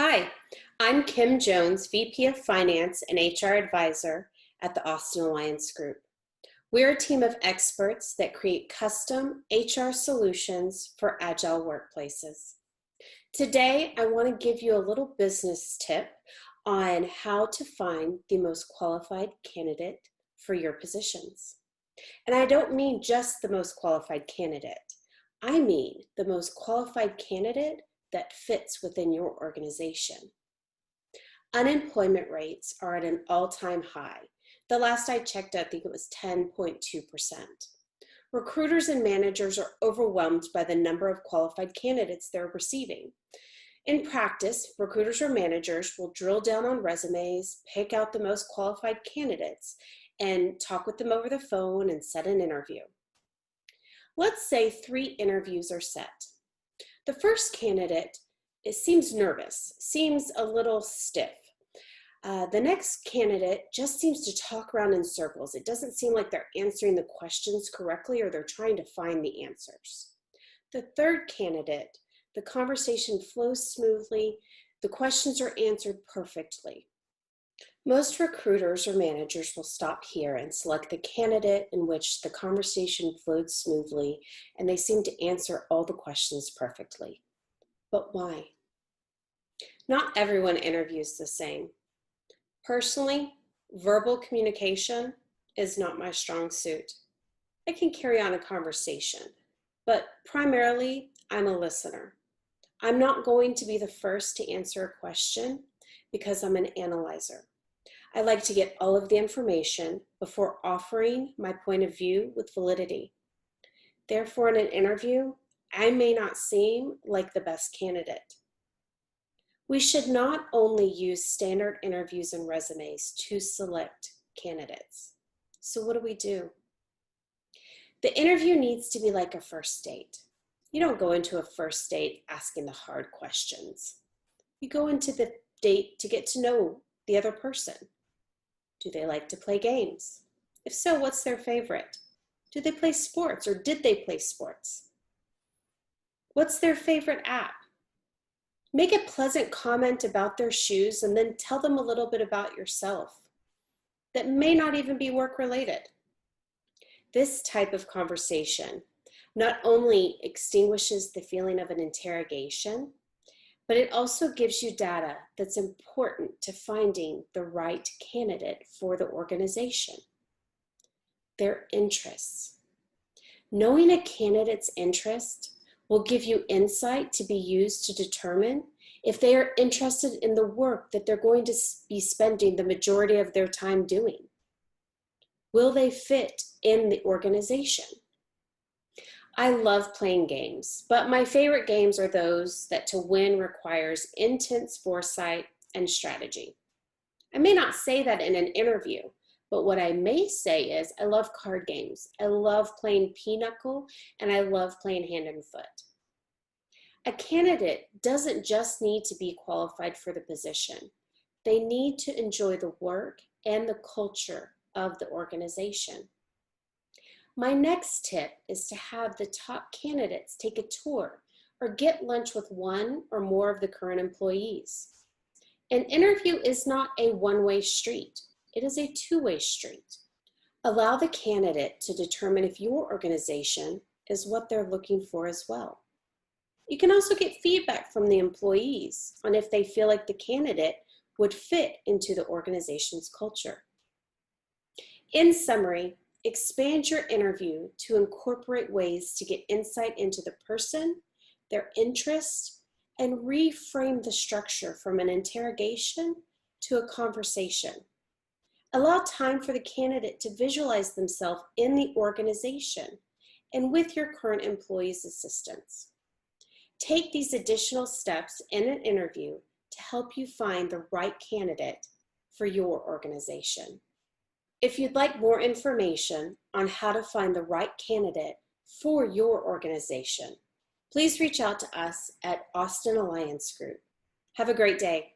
Hi, I'm Kim Jones, VP of Finance and HR Advisor at the Austin Alliance Group. We're a team of experts that create custom HR solutions for agile workplaces. Today, I want to give you a little business tip on how to find the most qualified candidate for your positions. And I don't mean just the most qualified candidate. I mean the most qualified candidate that fits within your organization. Unemployment rates are at an all-time high. The last I checked, I think it was 10.2%. Recruiters and managers are overwhelmed by the number of qualified candidates they're receiving. In practice, recruiters or managers will drill down on resumes, pick out the most qualified candidates, and talk with them over the phone and set an interview. Let's say 3 interviews are set. The first candidate, it seems nervous, seems a little stiff. The next candidate just seems to talk around in circles. It doesn't seem like they're answering the questions correctly or they're trying to find the answers. The third candidate, the conversation flows smoothly, the questions are answered perfectly. Most recruiters or managers will stop here and select the candidate in which the conversation flowed smoothly and they seem to answer all the questions perfectly. But why? Not everyone interviews the same. Personally, verbal communication is not my strong suit. I can carry on a conversation, but primarily I'm a listener. I'm not going to be the first to answer a question because I'm an analyzer. I like to get all of the information before offering my point of view with validity. Therefore, in an interview, I may not seem like the best candidate. We should not only use standard interviews and resumes to select candidates. So what do? The interview needs to be like a first date. You don't go into a first date asking the hard questions. You go into the date to get to know the other person. Do they like to play games? If so, what's their favorite? Do they play sports or did they play sports? What's their favorite app? Make a pleasant comment about their shoes and then tell them a little bit about yourself that may not even be work-related. This type of conversation not only extinguishes the feeling of an interrogation, but it also gives you data that's important to finding the right candidate for the organization. Their interests. Knowing a candidate's interest will give you insight to be used to determine if they are interested in the work that they're going to be spending the majority of their time doing. Will they fit in the organization? I love playing games, but my favorite games are those that to win requires intense foresight and strategy. I may not say that in an interview, but what I may say is I love card games. I love playing pinochle, and I love playing hand and foot. A candidate doesn't just need to be qualified for the position. They need to enjoy the work and the culture of the organization. My next tip is to have the top candidates take a tour or get lunch with one or more of the current employees. An interview is not a one-way street. It is a two-way street. Allow the candidate to determine if your organization is what they're looking for as well. You can also get feedback from the employees on if they feel like the candidate would fit into the organization's culture. In summary, expand your interview to incorporate ways to get insight into the person, their interests, and reframe the structure from an interrogation to a conversation. Allow time for the candidate to visualize themselves in the organization and with your current employee's assistance. Take these additional steps in an interview to help you find the right candidate for your organization. If you'd like more information on how to find the right candidate for your organization, please reach out to us at Austin Alliance Group. Have a great day.